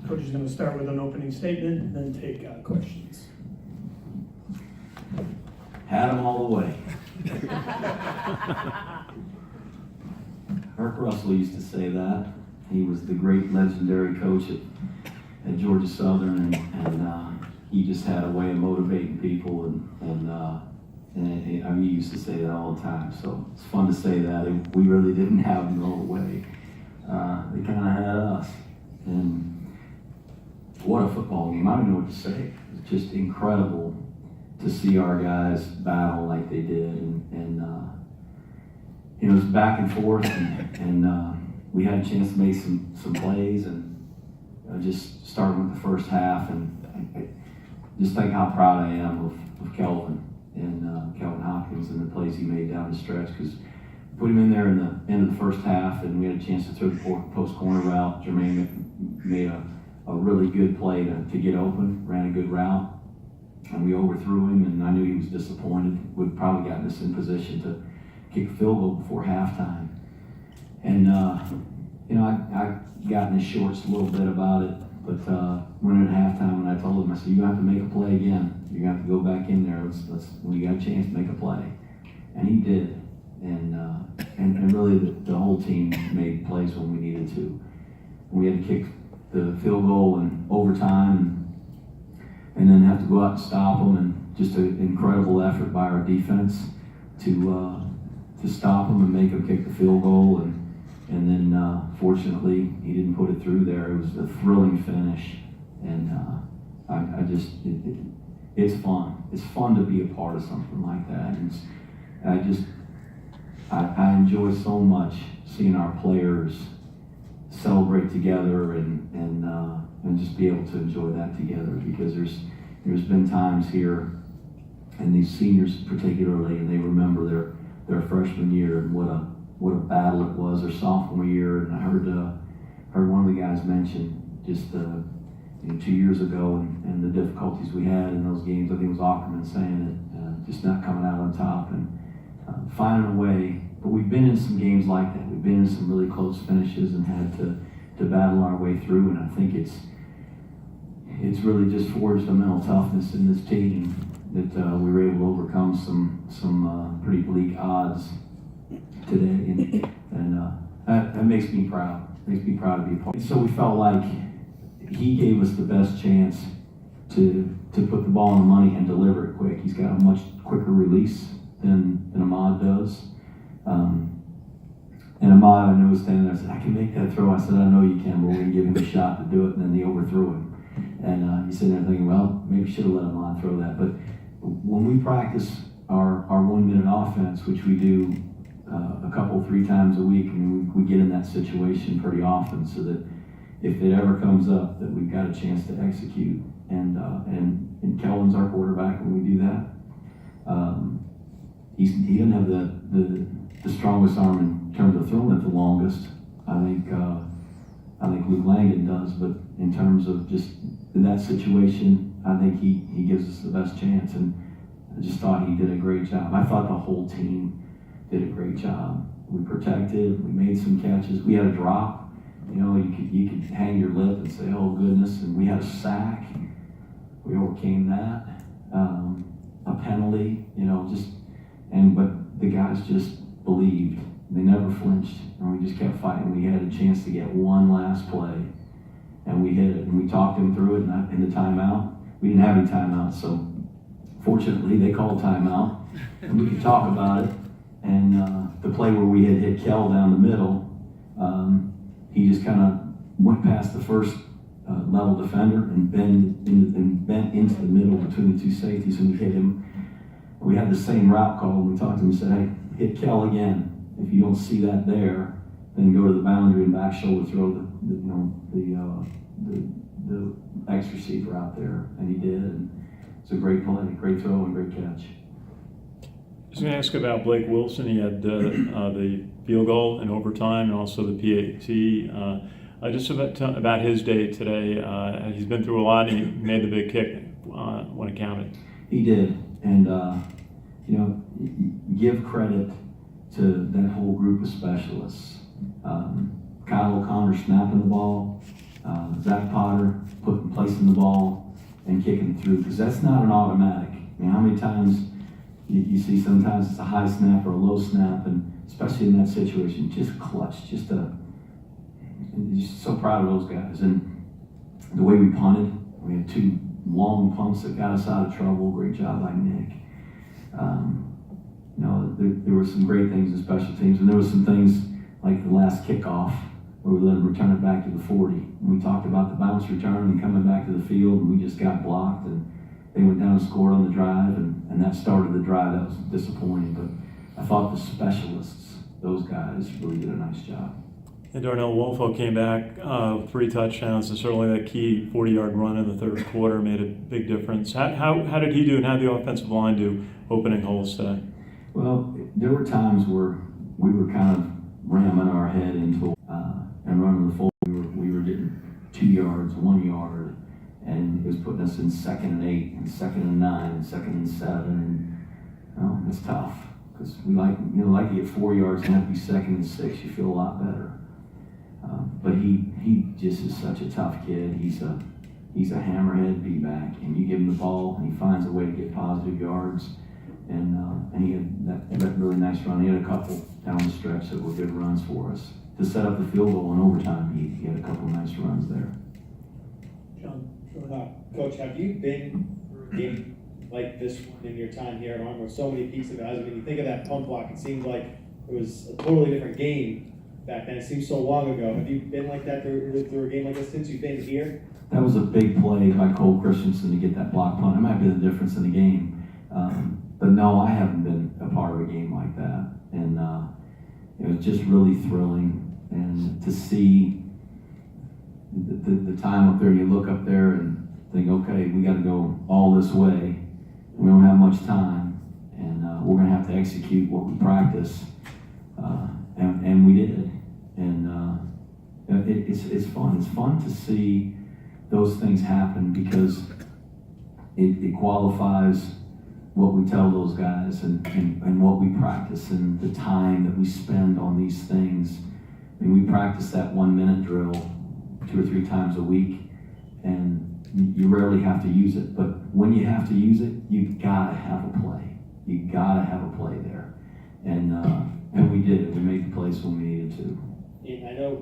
Coach is going to start with an opening statement and then take questions. Had them all the way. Herc Russell used to say that. He was the great legendary coach at Georgia Southern, and he just had a way of motivating people, and I mean, he used to say that all the time. So it's fun to say that. We really didn't have them all the way. They kind of had us, and what a football game. I don't know what to say. It's just incredible to see our guys battle like they did, and you know, it was back and forth, and we had a chance to make some plays, and just starting with the first half, and I just think how proud I am of Kelvin and Kelvin Hopkins and the plays he made down the stretch, because we put him in there in the end of the first half, and we had a chance to throw the post corner route. Jermaine made a really good play to get open, ran a good route, and we overthrew him, and I knew he was disappointed. We'd probably gotten us in position to kick a field goal before halftime. And, you know, I got in his shorts a little bit about it, but when at halftime, and I told him, I said, you're going to have to make a play again. You're going to have to go back in there. When you got a chance to make a play. And he did. And really the whole team made plays when we needed to. We had to kick the field goal in overtime, and then have to go out and stop them, and just an incredible effort by our defense to stop them and make them kick the field goal, and then fortunately he didn't put it through there. It was a thrilling finish, and it's fun. It's fun to be a part of something like that, and I enjoy so much seeing our players celebrate together and just be able to enjoy that together, because there's been times here, and these seniors particularly, and they remember their freshman year and what a battle it was, their sophomore year. And I heard one of the guys mention just 2 years ago and the difficulties we had in those games. I think it was Ackerman saying it, just not coming out on top and finding a way. But we've been in some games like that. We've been in some really close finishes and had to battle our way through. And I think it's really just forged a mental toughness in this team that we were able to overcome some pretty bleak odds today. And that makes me proud. Makes me proud to be a part. So we felt like he gave us the best chance to put the ball on the money and deliver it quick. He's got a much quicker release than Ahmad does. And Ahmad, I know, was standing there and said, I can make that throw. I said, I know you can, but we're going to give him a shot to do it. And then he overthrew him. And he's sitting there thinking, well, maybe should have let Ahmad throw that. But when we practice our 1 minute offense, which we do a couple, 3 times a week, I mean, we get in that situation pretty often, so that if it ever comes up, that we've got a chance to execute. And Kelvin's our quarterback when we do that. He doesn't have the strongest arm in terms of throwing it the longest. I think Luke Langdon does, but in terms of just in that situation, I think he gives us the best chance. And I just thought he did a great job. I thought the whole team did a great job. We protected, we made some catches. We had a drop. You know, you could hang your lip and say, oh goodness. And we had a sack. We overcame that. A penalty, you know, but the guys just believed. They never flinched, and we just kept fighting. We had a chance to get one last play, and we hit it. And we talked them through it in the timeout. We didn't have any timeouts, so fortunately they called timeout, and we could talk about it. And the play where we had hit Kel down the middle, he just kind of went past the first level defender and bent into the middle between the 2 safeties, and we hit him. We had the same route call, and we talked to him and said, hey, hit Kel again. If you don't see that there, then go to the boundary and back shoulder throw the X receiver out there, and he did. And it's a great play, great throw, and great catch. I was going to ask about Blake Wilson. He had the field goal in overtime and also the PAT. Just about his day today. He's been through a lot, and he made the big kick when it counted. He did, and you know, give credit to that whole group of specialists. Kyle O'Connor snapping the ball, Zach Potter placing the ball and kicking through, because that's not an automatic. I mean, how many times you see sometimes it's a high snap or a low snap, and especially in that situation, just clutch, just so proud of those guys. And the way we punted, we had 2 long punts that got us out of trouble. Great job by Nick. There were some great things in special teams, and there were some things like the last kickoff where we let them return it back to the 40. And we talked about the bounce return and coming back to the field, and we just got blocked, and they went down and scored on the drive, and that started the drive. That was disappointing, but I thought the specialists, those guys, really did a nice job. And Darnell Woolfolk came back with 3 touchdowns, and certainly that key 40-yard run in the third quarter made a big difference. How did he do, and how did the offensive line do opening holes today? Well, there were times where we were kind of ramming our head into and running the full. We were getting 2 yards, 1 yard, and it was putting us in 2nd and 8, and 2nd and 9, and 2nd and 7. And it's tough because we like to get 4 yards and have to be 2nd and 6. You feel a lot better. But he just is such a tough kid. He's a hammerhead B-back, and you give him the ball, and he finds a way to get positive yards. And he had that really nice run. He had a couple down the stretch that were good runs for us. To set up the field goal in overtime, he had a couple nice runs there. John, Coach, have you been through a game like this one in your time here at Arm with so many pieces of guys? I mean, you think of that punt block, it seems like it was a totally different game back then. It seems so long ago. Have you been like that through a game like this since you've been here? That was a big play by Cole Christensen to get that block punt. It might be the difference in the game. But no, I haven't been a part of a game like that. And it was just really thrilling. And to see the time up there, you look up there and think, okay, we got to go all this way. We don't have much time. And we're going to have to execute what we practice. And we did. And it's fun. It's fun to see those things happen because it qualifies what we tell those guys and what we practice and the time that we spend on these things. I mean, we practice that 1 minute drill 2 or 3 times a week, and you rarely have to use it. But when you have to use it, you gotta have a play. You gotta have a play there, and we did it. We made the plays when we needed to. And I know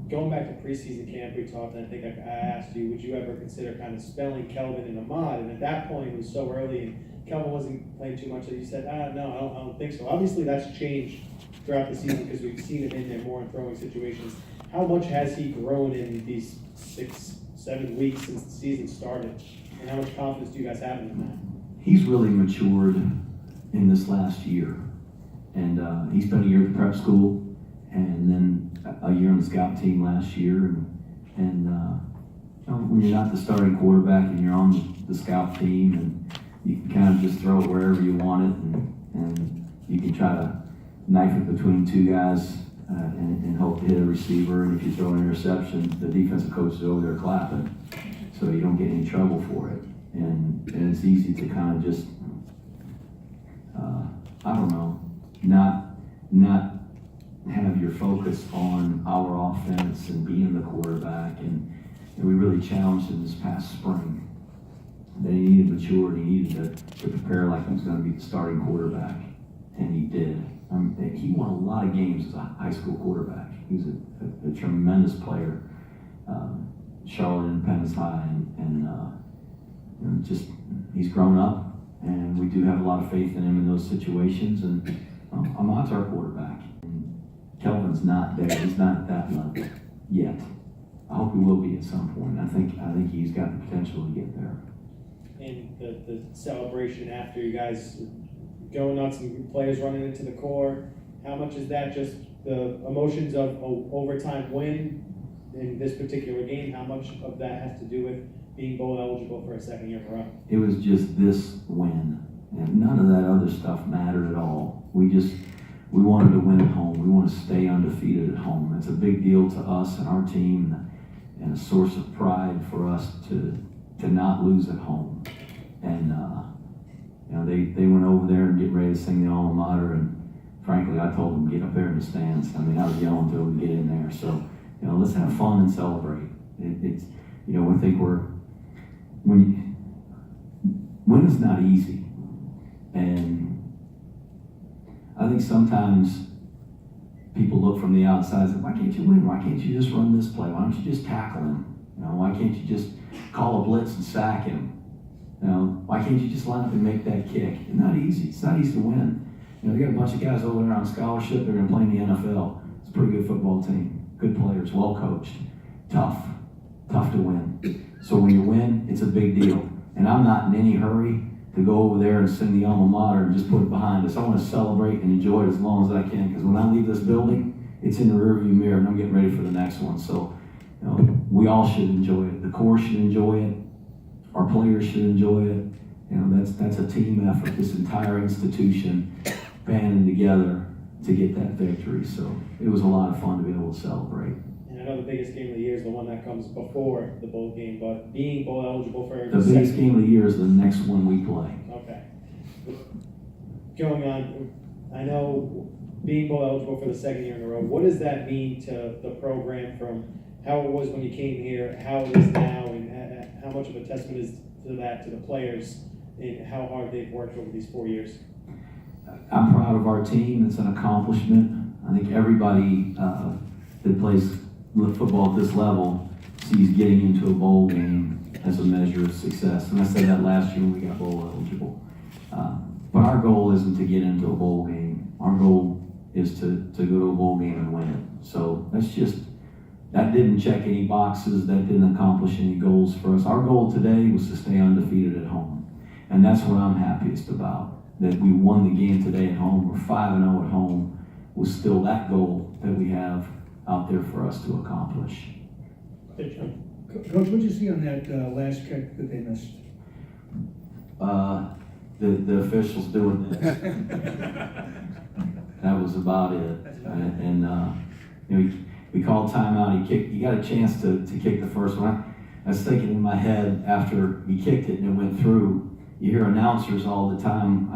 going back to preseason camp, we talked, and I think I asked you, would you ever consider kind of spelling Kelvin and Ahmad? And at that point, it was so early, and Kelvin wasn't playing too much that you said, no, I don't think so. Obviously, that's changed throughout the season because we've seen him in there more in throwing situations. How much has he grown in these 6-7 weeks since the season started? And how much confidence do you guys have in him? He's really matured in this last year. And he spent a year at the prep school and then a year on the scout team last year. And when you're not the starting quarterback and you're on the scout team, and you can kind of just throw it wherever you want it, and you can try to knife it between 2 guys and hope to hit a receiver. And if you throw an interception, the defensive coach is over there clapping, so you don't get any trouble for it. And it's easy to kind of just, I don't know, not have your focus on our offense and being the quarterback. And we really challenged him this past spring that he needed maturity. He needed to prepare like he was going to be the starting quarterback, and he did. He won a lot of games as a high school quarterback. He was a tremendous player. Charlotte Independence High, and just he's grown up, and we do have a lot of faith in him in those situations. And Ahmad's our quarterback. And Kelvin's not there. He's not at that level yet. I hope he will be at some point. I think he's got the potential to get there. And the celebration after you guys going nuts and players running into the core, how much is that just the emotions of an overtime win in this particular game? How much of that has to do with being bowl eligible for a second year in a row? It was just this win, and none of that other stuff mattered at all. We wanted to win at home. We want to stay undefeated at home. It's a big deal to us and our team, and a source of pride for us to not lose at home. And they went over there and get ready to sing the alma mater, and frankly, I told them get up there in the stands. I mean, I was yelling to them to get in there. So let's have fun and celebrate. It's, I think winning is not easy. And I think sometimes people look from the outside and say, why can't you win? Why can't you just run this play? Why don't you just tackle him? Why can't you just call a blitz and sack him? Why can't you just line up and make that kick? It's not easy. It's not easy to win. They got a bunch of guys over there on scholarship. They're going to play in the NFL. It's a pretty good football team. Good players, well coached, tough to win. So when you win, it's a big deal. And I'm not in any hurry to go over there and sing the alma mater and just put it behind us. I want to celebrate and enjoy it as long as I can, because when I leave this building, it's in the rearview mirror and I'm getting ready for the next one. So we all should enjoy it. The course should enjoy it. Our players should enjoy it. That's a team effort. This entire institution banding together to get that victory. So it was a lot of fun to be able to celebrate. And I know the biggest game of the year is the one that comes before the bowl game, but being bowl eligible for the biggest game of the year is the next one we play. Okay. Going on, I know being bowl eligible for the second year in a row, what does that mean to the program from how it was when you came here, how it is now, and how much of a testament is to that to the players and how hard they've worked over these 4 years? I'm proud of our team. It's an accomplishment. I think everybody that plays football at this level sees getting into a bowl game as a measure of success. And I said that last year when we got bowl eligible. But our goal isn't to get into a bowl game. Our goal is to go to a bowl game and win it. So that didn't check any boxes. That didn't accomplish any goals for us. Our goal today was to stay undefeated at home. And that's what I'm happiest about. That we won the game today at home. We're 5-0 at home. Was still that goal that we have out there for us to accomplish. Hey, John. Coach, what did you see on that last kick that they missed? The officials doing this. That was about it. And we called timeout. He got a chance to kick the first one. I was thinking in my head after he kicked it and it went through. You hear announcers all the time.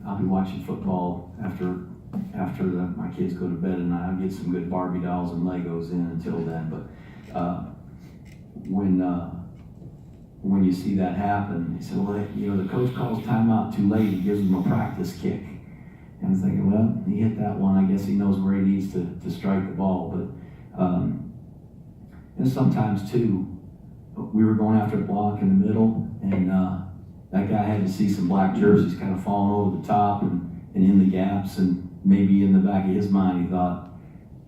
I'll be watching football after my kids go to bed, and I'll get some good Barbie dolls and Legos in until then. But when you see that happen, he said, well, the coach calls timeout too late. He gives them a practice kick. And I'm thinking, well, he hit that one. I guess he knows where he needs to strike the ball. But and sometimes too, we were going after the block in the middle, and that guy had to see some black jerseys kind of falling over the top and in the gaps, and maybe in the back of his mind he thought,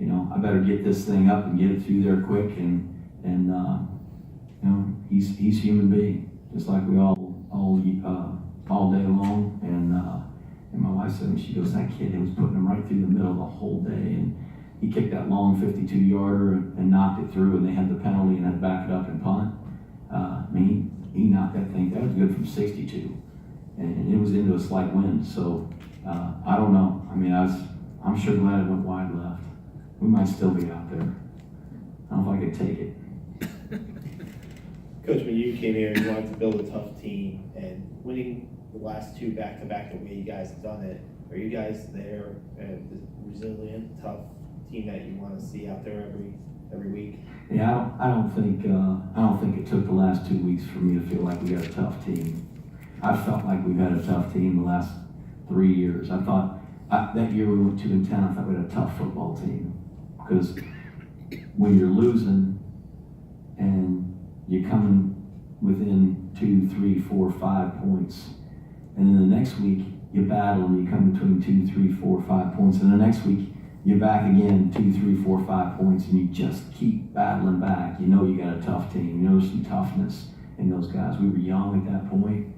I better get this thing up and get it through there quick, and he's a human being, just like we all day long, and my wife said, she goes, that kid, it was putting him right through the middle the whole day, and he kicked that long 52-yarder and knocked it through, and they had the penalty and had to back it up and punt. He knocked that thing. That was good from 62, and it was into a slight wind. So I don't know. I'm sure glad it went wide left. We might still be out there. I don't know if I could take it. Coach, when you came here, you wanted to build a tough team, and winning the last two back-to-back the way you guys have done it, are you guys there, the resilient, tough team that you want to see out there every week? Yeah, I don't think it took the last 2 weeks for me to feel like we had a tough team. I felt like we've had a tough team the last 3 years. I thought that year we went 2-10. I thought we had a tough football team, because when you're losing and you're coming within 2, 3, 4, 5 points, and then the next week you battle and you come between 2, 3, 4, 5 points, and the next week you're back again 2, 3, 4, 5 points, and you just keep battling back. You got a tough team. There's some toughness in those guys. We were young at that point,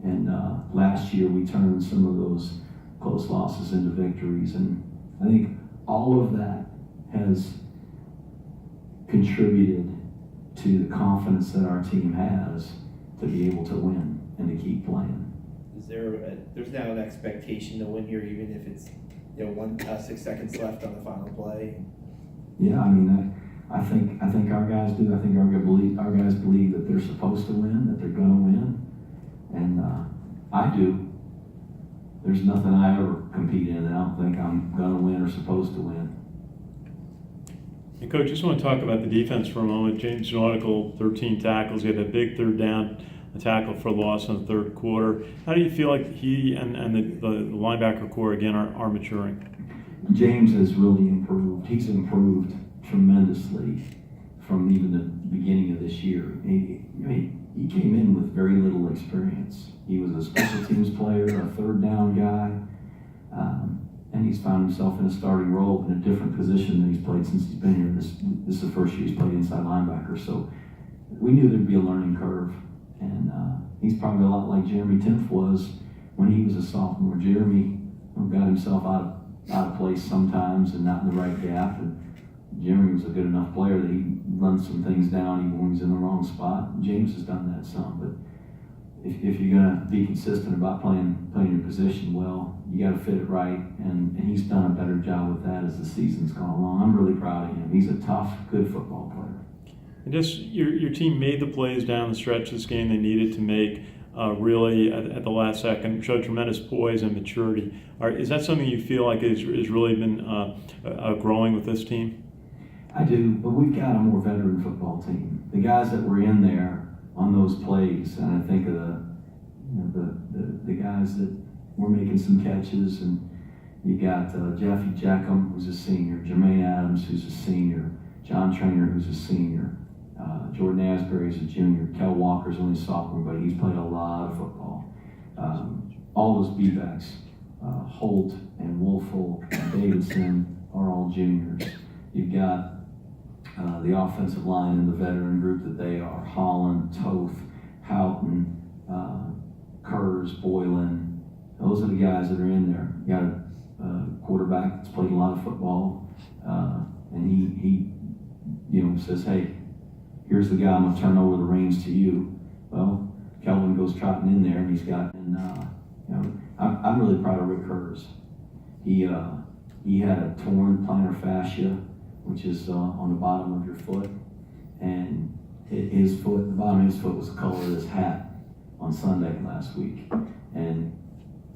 and last year we turned some of those close losses into victories, and I think all of that has contributed to the confidence that our team has to be able to win and to keep playing. Is there's now an expectation to win here, even if it's 6 seconds left on the final play? Yeah, I think our guys do. I think our guys believe that they're supposed to win, that they're going to win, and I do. There's nothing I ever compete in that I don't think I'm going to win or supposed to win. And Coach, just want to talk about the defense for a moment. James Nautical, 13 tackles. He had a big third down, a tackle for loss in the third quarter. How do you feel like he and the linebacker core, again, are maturing? James has really improved. He's improved tremendously from even the beginning of this year. He came in with very little experience. He was a special teams player, a third down guy, and he's found himself in a starting role in a different position than he's played since he's been here. This is the first year he's played inside linebacker, so we knew there'd be a learning curve, and he's probably a lot like Jeremy Timpf was when he was a sophomore. Jeremy got himself out of place sometimes and not in the right gap, and Jeremy was a good enough player that he run some things down even when he's in the wrong spot. James has done that some, but if you're going to be consistent about playing your position well, you got to fit it right, and he's done a better job with that as the season's gone along. I'm really proud of him. He's a tough, good football player. And just your team made the plays down the stretch this game they needed to make. Really at the last second, showed tremendous poise and maturity. Is that something you feel like has really been growing with this team? I do, but we've got a more veteran football team. The guys that were in there on those plays, and I think of the guys that were making some catches, and you got Jeffy Jackham, who's a senior, Jermaine Adams, who's a senior, John Trainer, who's a senior, Jordan Asbury is a junior, Kel Walker's only a sophomore, but he's played a lot of football. All those B-backs, Holt and Woolfolk and Davidson are all juniors. You've got the offensive line and the veteran group that they are, Holland, Toth, Houghton, Kurz, Boylan. Those are the guys that are in there. You got a quarterback that's played a lot of football, and he says, hey, here's the guy, I'm going to turn over the reins to you. Well, Kelvin goes trotting in there, and he's got, I'm really proud of Rick Kurz. He had a torn plantar fascia, which is on the bottom of your foot, and the bottom of his foot was the color of his hat on Sunday last week, and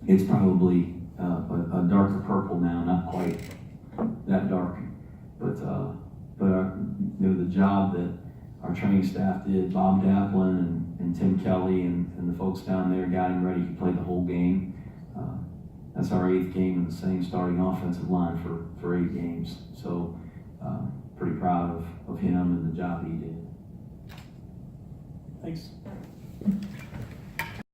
it's probably a darker purple now, not quite that dark, but the job that our training staff did, Bob Daplin and Tim Kelly and the folks down there got him ready. He played the whole game. That's our 8th game in the same starting offensive line for 8 games. So pretty proud of him and the job he did. Thanks.